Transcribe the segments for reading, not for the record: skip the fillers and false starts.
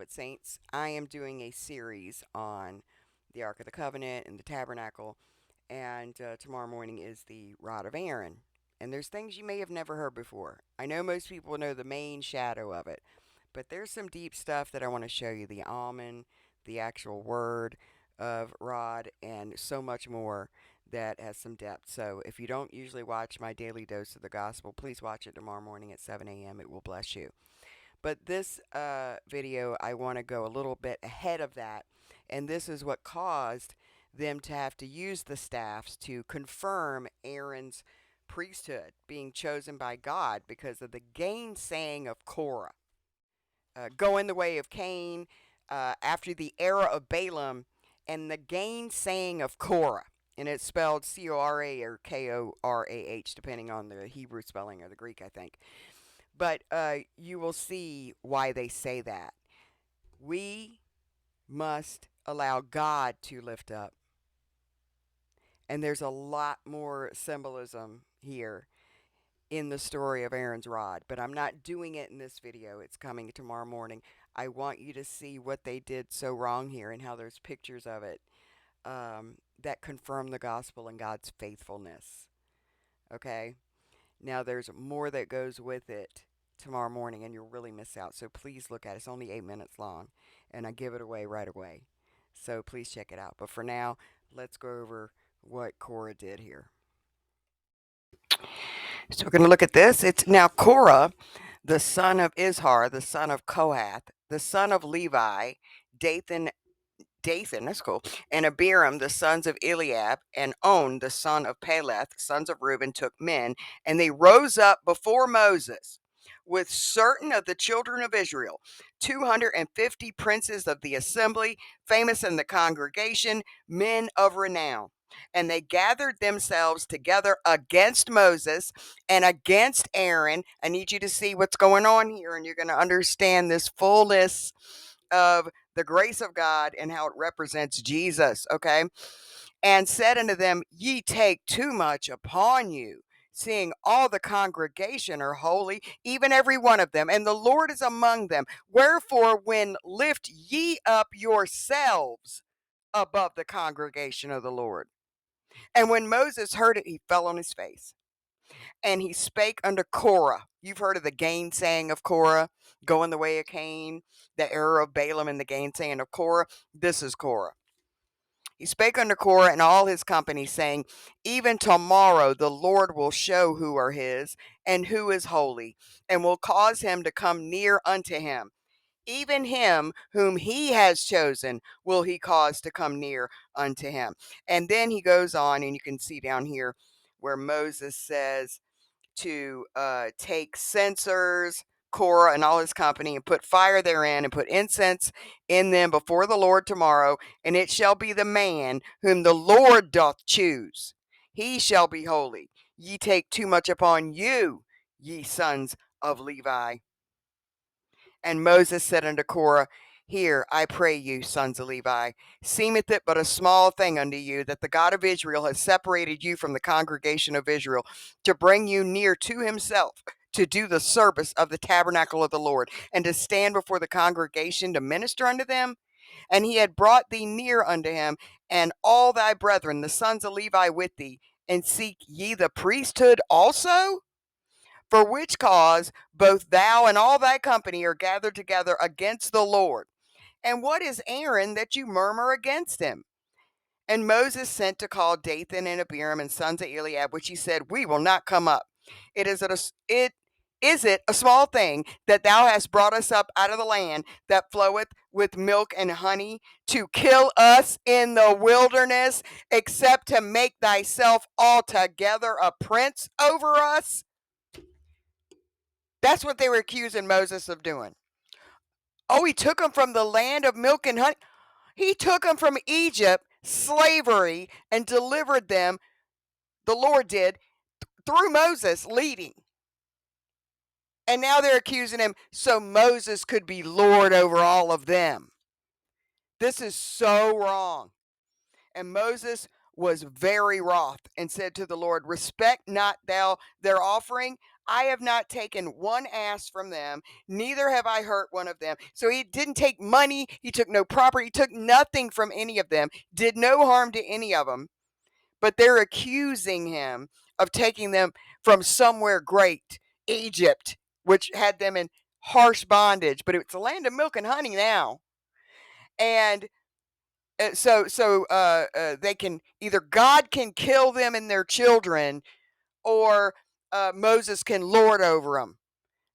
beloved saints. I am doing a series on the Ark of the Covenant and the Tabernacle, and tomorrow morning is the Rod of Aaron. And there's things you may have never heard before. I know most people know the main shadow of it, but there's some deep stuff that I want to show you, the almond, the actual word of rod, and so much more that has some depth. So if you don't usually watch my daily dose of the gospel, please watch it tomorrow morning at 7 a.m. It will bless you. But this video, I want to go a little bit ahead of that. And this is what caused them to have to use the staffs to confirm Aaron's priesthood being chosen by God because of the gainsaying of Korah. Going the way of Cain, after the error of Balaam, and the gainsaying of Korah. And it's spelled Cora or Korah, depending on the Hebrew spelling or the Greek, I think. But you will see why they say that. We must allow God to lift up. And there's a lot more symbolism here in the story of Aaron's rod. But I'm not doing it in this video. It's coming tomorrow morning. I want you to see what they did so wrong here and how there's pictures of it that confirm the gospel and God's faithfulness. Okay? Now there's more that goes with it tomorrow morning, and you'll really miss out. So please look at it. It's only 8 minutes long, and I give it away right away. So please check it out. But for now, let's go over what Korah did here. So we're going to look at this. It's now Korah, the son of Izhar, the son of Kohath, the son of Levi, Dathan, that's cool, and Abiram, the sons of Eliab, and On, the son of Peleth, sons of Reuben, took men, and they rose up before Moses with certain of the children of Israel, 250 princes of the assembly, famous in the congregation, men of renown. And they gathered themselves together against Moses and against Aaron. I need you to see what's going on here, and you're going to understand this fullness of the grace of God and how it represents Jesus, okay? And said unto them, Ye take too much upon you, seeing all the congregation are holy, even every one of them, and the Lord is among them. Wherefore, when lift ye up yourselves above the congregation of the Lord. And when Moses heard it, he fell on his face. And he spake unto Korah. You've heard of the gainsaying of Korah, going the way of Cain, the error of Balaam, and the gainsaying of Korah. This is Korah. He spake unto Korah and all his company, saying, Even tomorrow the Lord will show who are his, and who is holy, and will cause him to come near unto him. Even him whom he has chosen will he cause to come near unto him. And then he goes on, and you can see down here where Moses says to take censers, Korah and all his company, and put fire therein, and put incense in them before the Lord tomorrow. And it shall be the man whom the Lord doth choose. He shall be holy. Ye take too much upon you, ye sons of Levi. And Moses said unto Korah, Hear, I pray you, sons of Levi, seemeth it but a small thing unto you that the God of Israel has separated you from the congregation of Israel to bring you near to himself, to do the service of the tabernacle of the Lord, and to stand before the congregation to minister unto them? And he had brought thee near unto him, and all thy brethren, the sons of Levi, with thee, and seek ye the priesthood also? For which cause both thou and all thy company are gathered together against the Lord. And what is Aaron that you murmur against him? And Moses sent to call Dathan and Abiram and sons of Eliab, which he said, We will not come up. Is it a small thing that thou hast brought us up out of the land that floweth with milk and honey, to kill us in the wilderness, except to make thyself altogether a prince over us? That's what they were accusing Moses of doing. Oh, he took them from the land of milk and honey. He took them from Egypt, slavery, and delivered them, the Lord did, through Moses leading. And now they're accusing him so Moses could be Lord over all of them. This is so wrong. And Moses was very wroth and said to the Lord, Respect not thou their offering. I have not taken one ass from them, neither have I hurt one of them. So he didn't take money, he took no property, he took nothing from any of them, did no harm to any of them. But they're accusing him of taking them from somewhere great, Egypt, which had them in harsh bondage, but it's a land of milk and honey now. And they can either God can kill them and their children, or Moses can lord over them.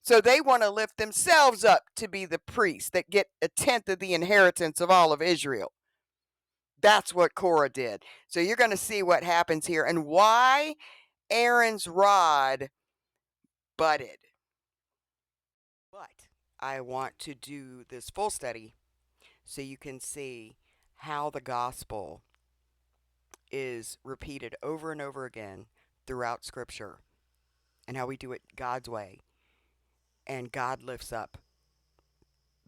So they want to lift themselves up to be the priests that get a tenth of the inheritance of all of Israel. That's what Korah did. So you're going to see what happens here and why Aaron's rod budded. But I want to do this full study so you can see how the gospel is repeated over and over again throughout Scripture and how we do it God's way. And God lifts up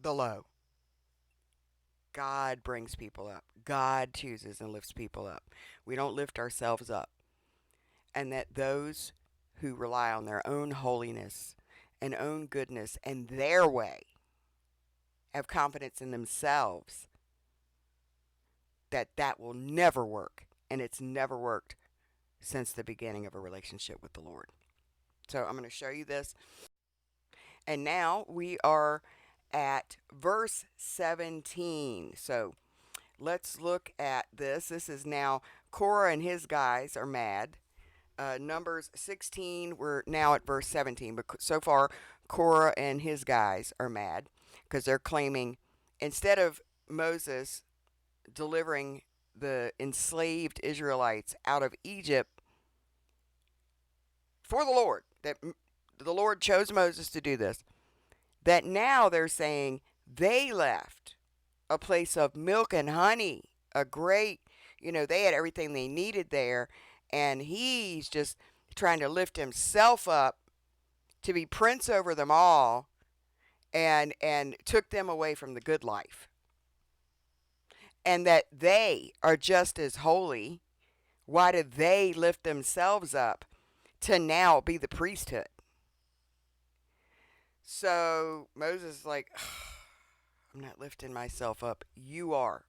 the low. God brings people up. God chooses and lifts people up. We don't lift ourselves up. And that those who rely on their own holiness and own goodness and their way have confidence in themselves that that will never work. And it's never worked since the beginning of a relationship with the Lord. So I'm going to show you this. And now we are at verse 17. So let's look at this. This is now Korah and his guys are mad. Numbers 16, we're now at verse 17. But so far, Korah and his guys are mad because they're claiming instead of Moses delivering the enslaved Israelites out of Egypt for the Lord, that the Lord chose Moses to do this, that now they're saying they left a place of milk and honey, a great, they had everything they needed there, and he's just trying to lift himself up to be prince over them all, and took them away from the good life. And that they are just as holy. Why did they lift themselves up to now be the priesthood? So Moses is like, I'm not lifting myself up. You are.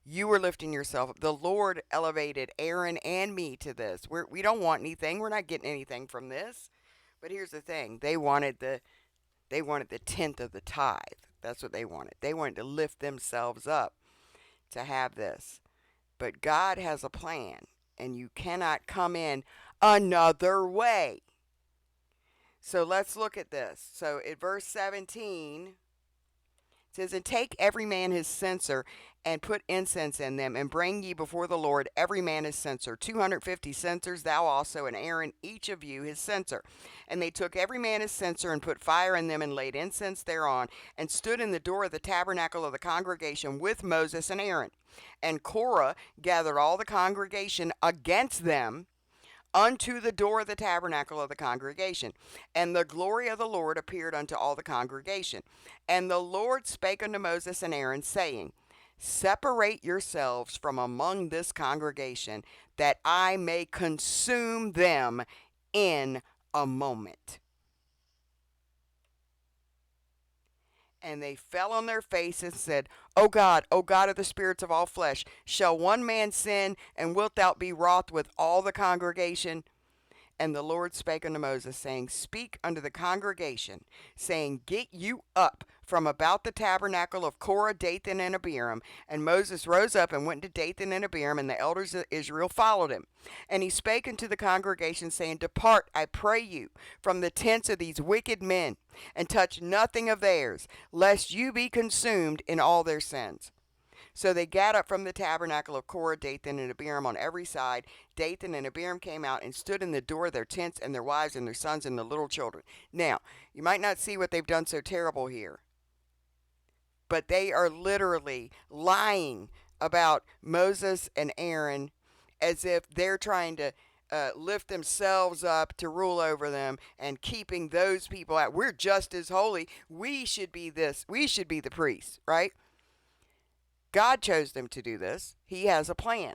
You were lifting yourself up. The Lord elevated Aaron and me to this. We don't want anything. We're not getting anything from this. But here's the thing. They wanted the tenth of the tithe. That's what they wanted. They wanted to lift themselves up to have this. But God has a plan, and you cannot come in another way. So let's look at this. So in verse 17, it says, and take every man his censer, and put incense in them, and bring ye before the Lord every man his censer, 250 censers, thou also, and Aaron, each of you his censer. And they took every man his censer, and put fire in them, and laid incense thereon, and stood in the door of the tabernacle of the congregation with Moses and Aaron. And Korah gathered all the congregation against them unto the door of the tabernacle of the congregation. And the glory of the Lord appeared unto all the congregation. And the Lord spake unto Moses and Aaron, saying, separate yourselves from among this congregation, that I may consume them in a moment. And they fell on their faces and said, O God of the spirits of all flesh, shall one man sin, and wilt thou be wroth with all the congregation? And the Lord spake unto Moses, saying, speak unto the congregation, saying, get you up from about the tabernacle of Korah, Dathan, and Abiram. And Moses rose up and went to Dathan and Abiram, and the elders of Israel followed him. And he spake unto the congregation, saying, depart, I pray you, from the tents of these wicked men, and touch nothing of theirs, lest you be consumed in all their sins. So they gat up from the tabernacle of Korah, Dathan, and Abiram on every side. Dathan and Abiram came out and stood in the door of their tents, and their wives and their sons and their little children. Now, you might not see what they've done so terrible here, but they are literally lying about Moses and Aaron as if they're trying to lift themselves up to rule over them and keeping those people out. We're just as holy. We should be this. We should be the priests, right? God chose them to do this. He has a plan.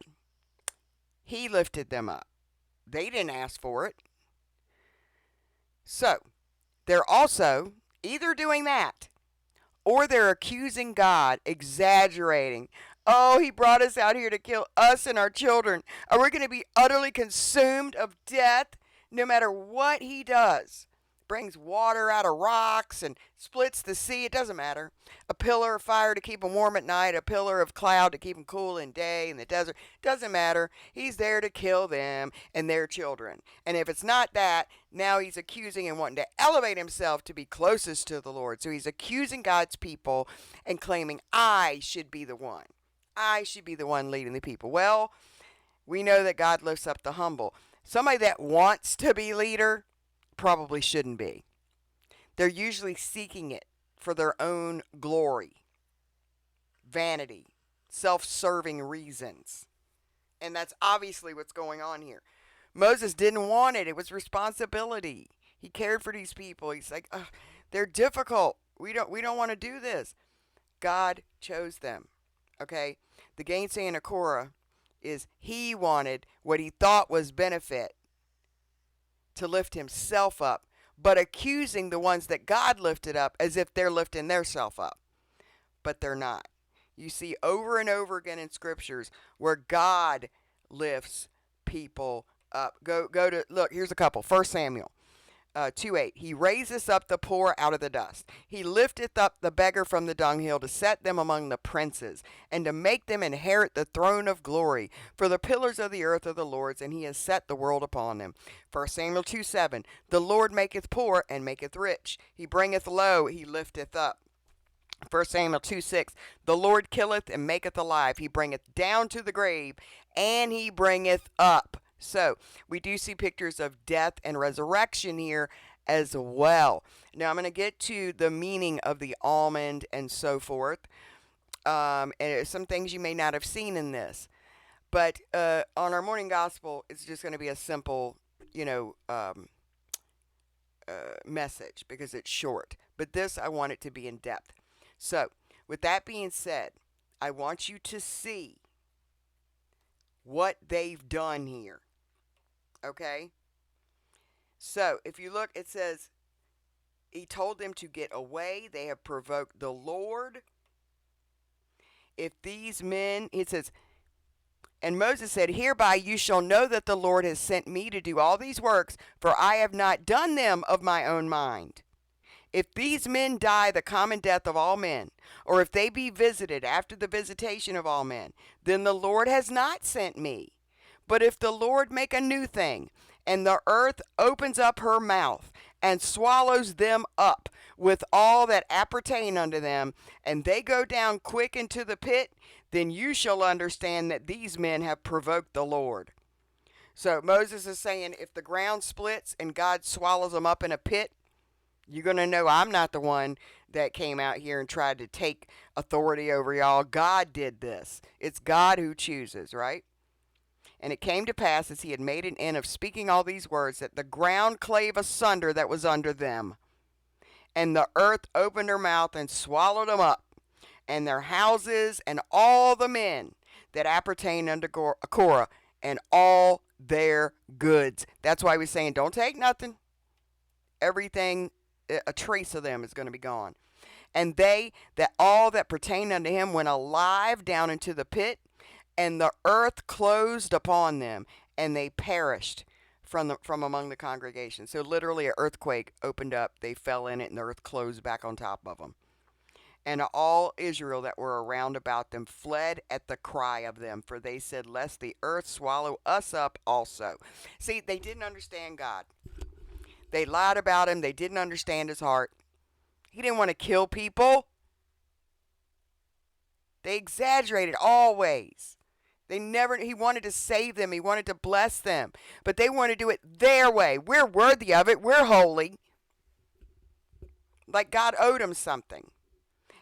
He lifted them up. They didn't ask for it. So they're also either doing that or they're accusing God, exaggerating. Oh, he brought us out here to kill us and our children. Are we going to be utterly consumed of death no matter what he does? Brings water out of rocks and splits the sea. It doesn't matter. A pillar of fire to keep them warm at night, a pillar of cloud to keep them cool in day in the desert. Doesn't matter. He's there to kill them and their children. And if it's not that, now he's accusing and wanting to elevate himself to be closest to the Lord. So he's accusing God's people and claiming, I should be the one. I should be the one leading the people. Well, we know that God lifts up the humble. Somebody that wants to be leader probably shouldn't be. They're usually seeking it for their own glory, vanity, self-serving reasons. And that's obviously what's going on here. Moses didn't want it. It was responsibility. He cared for these people. He's like, they're difficult. We don't want to do this. God chose them. Okay? The Gainsaying of Korah is he wanted what he thought was benefit to lift himself up, but accusing the ones that God lifted up as if they're lifting theirself up. But they're not. You see over and over again in scriptures where God lifts people up. Go to, look, here's a couple. 1 Samuel 2:8. He raiseth up the poor out of the dust. He lifteth up the beggar from the dunghill to set them among the princes and to make them inherit the throne of glory. For the pillars of the earth are the Lord's, and he has set the world upon them. 1 Samuel 2:7. The Lord maketh poor and maketh rich. He bringeth low, he lifteth up. 1 Samuel 2:6. The Lord killeth and maketh alive. He bringeth down to the grave, and he bringeth up. So we do see pictures of death and resurrection here as well. Now I'm going to get to the meaning of the almond and so forth. And some things you may not have seen in this. But on our morning gospel, it's just going to be a simple, message because it's short. But this, I want it to be in depth. So with that being said, I want you to see what they've done here. Okay? So, if you look, it says, he told them to get away. They have provoked the Lord. If these men, it says, and Moses said, hereby you shall know that the Lord has sent me to do all these works, for I have not done them of my own mind. If these men die the common death of all men, or if they be visited after the visitation of all men, then the Lord has not sent me. But if the Lord make a new thing, and the earth opens up her mouth, and swallows them up with all that appertain unto them, and they go down quick into the pit, then you shall understand that these men have provoked the Lord. So Moses is saying, if the ground splits and God swallows them up in a pit, you're going to know I'm not the one that came out here and tried to take authority over y'all. God did this. It's God who chooses, right? And it came to pass, as he had made an end of speaking all these words, that the ground clave asunder that was under them. And the earth opened her mouth and swallowed them up, and their houses, and all the men that appertain unto Korah, and all their goods. That's why we're saying, don't take nothing. Everything, a trace of them is going to be gone. And they, that all that pertained unto him, went alive down into the pit, and the earth closed upon them, and they perished from among the congregation. So literally an earthquake opened up, they fell in it, and the earth closed back on top of them. And all Israel that were around about them fled at the cry of them, for they said, lest the earth swallow us up also. See, they didn't understand God. They lied about him. They didn't understand his heart. He didn't want to kill people. They exaggerated always. He wanted to save them. He wanted to bless them. But they want to do it their way. We're worthy of it. We're holy. Like God owed them something.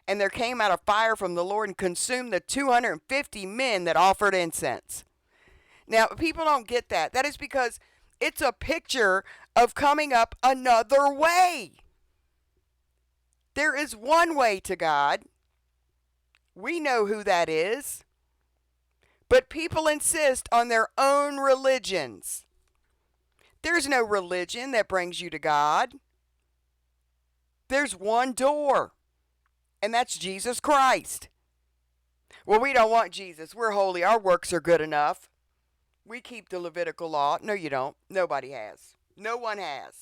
And there came out a fire from the Lord and consumed the 250 men that offered incense. Now, people don't get that. That is because it's a picture of coming up another way. There is one way to God. We know who that is. But people insist on their own religions. There's no religion that brings you to God. There's one door, and that's Jesus Christ. Well, we don't want Jesus. We're holy. Our works are good enough. We keep the Levitical law. No, you don't. Nobody has. No one has.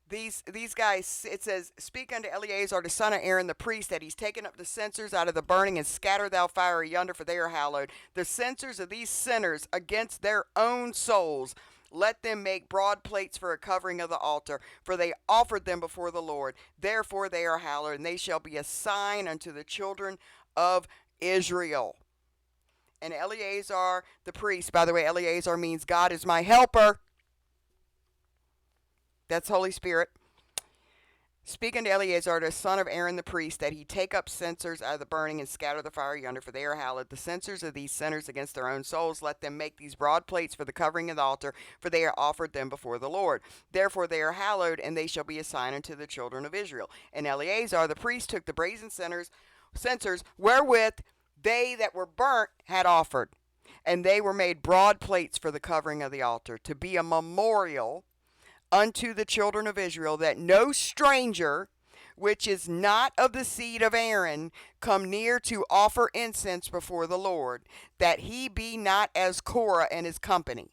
These guys, it says, speak unto Eleazar the son of Aaron the priest, that he's taken up the censers out of the burning, and scatter thou fire yonder, for they are hallowed. The censers of these sinners against their own souls, let them make broad plates for a covering of the altar, for they offered them before the Lord. Therefore they are hallowed, and they shall be a sign unto the children of Israel. And Eleazar the priest, by the way, Eleazar means God is my helper. That's Holy Spirit. Speak unto Eleazar the son of Aaron the priest, that he take up censers out of the burning, and scatter the fire yonder, for they are hallowed. The censers of these sinners against their own souls, let them make these broad plates for the covering of the altar, for they are offered them before the Lord. Therefore they are hallowed, and they shall be a sign unto the children of Israel. And Eleazar the priest took the brazen censers wherewith they that were burnt had offered, and they were made broad plates for the covering of the altar, to be a memorial unto the children of Israel, that no stranger which is not of the seed of Aaron come near to offer incense before the Lord, that he be not as Korah and his company,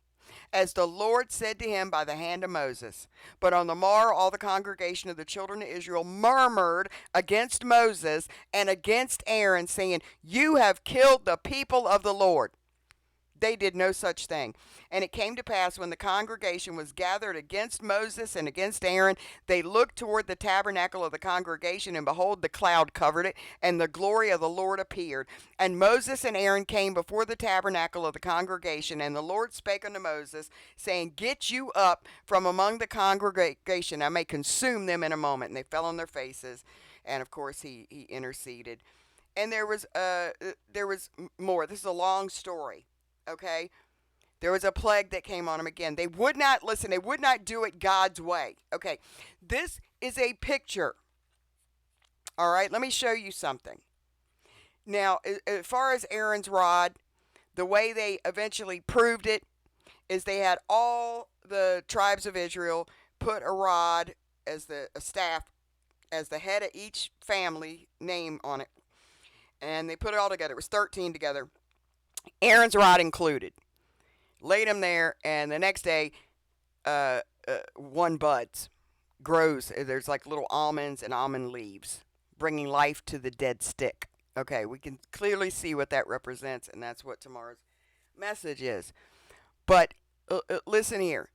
as the Lord said to him by the hand of Moses. But on the morrow all the congregation of the children of Israel murmured against Moses and against Aaron, saying, you have killed the people of the Lord. They did no such thing. And it came to pass, when the congregation was gathered against Moses and against Aaron, they looked toward the tabernacle of the congregation, and behold, the cloud covered it, and the glory of the Lord appeared. And Moses and Aaron came before the tabernacle of the congregation, and the Lord spake unto Moses, saying, get you up from among the congregation, I may consume them in a moment. And they fell on their faces, and of course he interceded. And there was more. This is a long story. Okay, there was a plague that came on them again. They would not listen. They would not do it God's way. Okay, this is a picture. All right, let me show you something. Now, as far as Aaron's rod, the way they eventually proved it is they had all the tribes of Israel put a rod as a staff as the head of each family name on it, and they put it all together. It was 13 together. Aaron's rod included. Laid them there, and the next day, one buds, grows. There's like little almonds and almond leaves, bringing life to the dead stick. Okay, we can clearly see what that represents, and that's what tomorrow's message is. But listen here.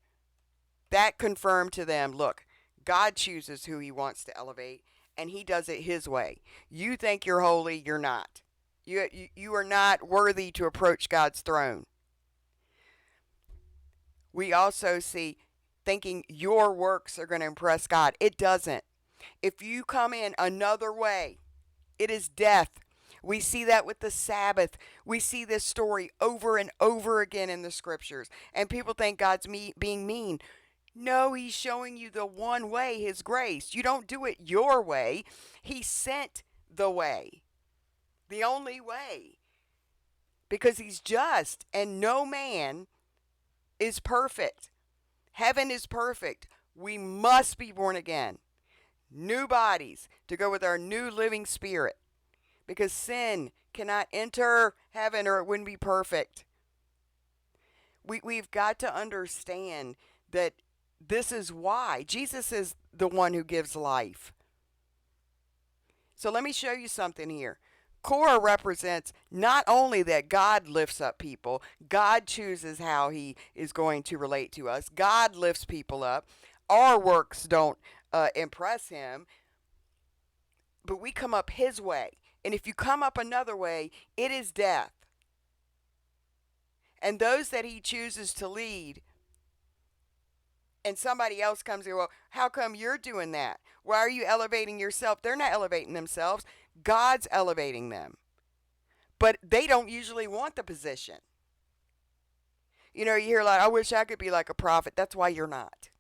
That confirmed to them, look, God chooses who he wants to elevate, and he does it his way. You think you're holy, you're not. You are not worthy to approach God's throne. We also see thinking your works are going to impress God. It doesn't. If you come in another way, it is death. We see that with the Sabbath. We see this story over and over again in the scriptures. And people think God's being mean. No, he's showing you the one way, his grace. You don't do it your way. He sent the way. The only way, because he's just, and no man is perfect. Heaven is perfect. We must be born again. New bodies to go with our new living spirit, because sin cannot enter heaven or it wouldn't be perfect. We've got to understand that this is why Jesus is the one who gives life. So let me show you something here. Korah represents not only that God lifts up people, God chooses how he is going to relate to us. God lifts people up. Our works don't impress him, but we come up his way. And if you come up another way, it is death. And those that he chooses to lead, and somebody else comes here, well, how come you're doing that? Why are you elevating yourself? They're not elevating themselves. God's elevating them. But they don't usually want the position. You know, you hear a lot, I wish I could be like a prophet. That's why you're not.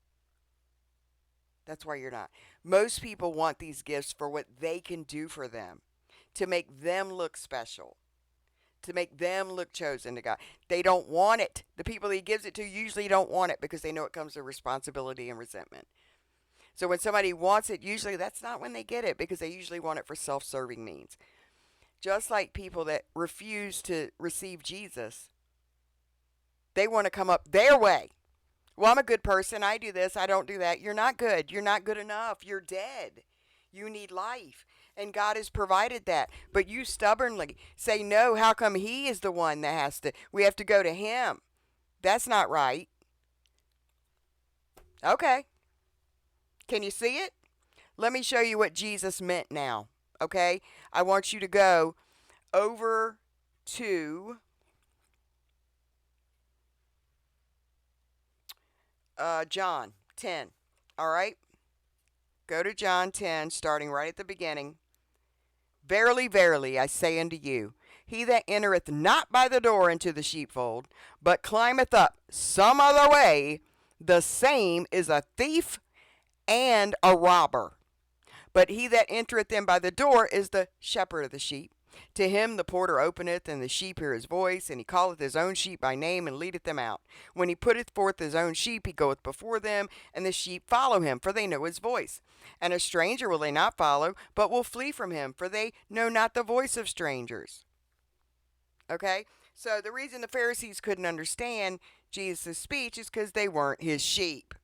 That's why you're not. Most people want these gifts for what they can do for them, to make them look special. to make them look chosen to God. They don't want it. The people he gives it to usually don't want it because they know it comes with responsibility and resentment. So when somebody wants it, usually that's not when they get it because they usually want it for self-serving means. Just like people that refuse to receive Jesus, they want to come up their way. Well, I'm a good person. I do this. I don't do that. You're not good. You're not good enough. You're dead. You need life. And God has provided that. But you stubbornly say, no, how come he is the one that has to, we have to go to him? That's not right. Okay. Can you see it? Let me show you what Jesus meant now. Okay? I want you to go over to John 10. All right? Go to John 10, starting right at the beginning. Verily, verily, I say unto you, he that entereth not by the door into the sheepfold, but climbeth up some other way, the same is a thief and a robber. But he that entereth in by the door is the shepherd of the sheep. To him the porter openeth, and the sheep hear his voice, and he calleth his own sheep by name, and leadeth them out. When he putteth forth his own sheep, he goeth before them, and the sheep follow him, for they know his voice. And a stranger will they not follow, but will flee from him, for they know not the voice of strangers. Okay? So the reason the Pharisees couldn't understand Jesus' speech is because they weren't his sheep.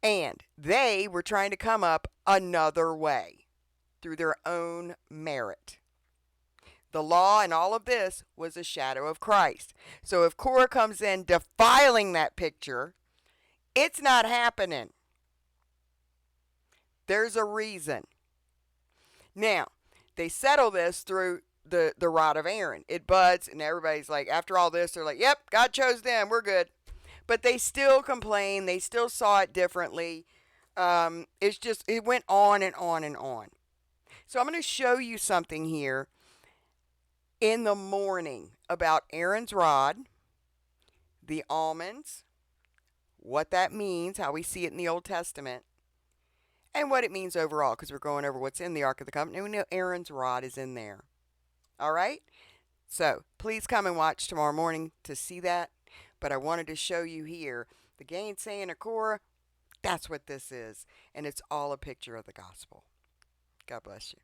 And they were trying to come up another way through their own merit. The law and all of this was a shadow of Christ. So if Korah comes in defiling that picture, it's not happening. There's a reason. Now, they settle this through the rod of Aaron. It buds, and everybody's like, after all this, they're like, yep, God chose them, we're good. But they still complain. They still saw it differently. It went on and on and on. So I'm going to show you something here in the morning about Aaron's rod, the almonds, what that means, how we see it in the Old Testament, and what it means overall, because we're going over what's in the Ark of the Covenant. We know Aaron's rod is in there. All right? So please come and watch tomorrow morning to see that. But I wanted to show you here the Gainsaying of Korah. That's what this is. And it's all a picture of the gospel. God bless you.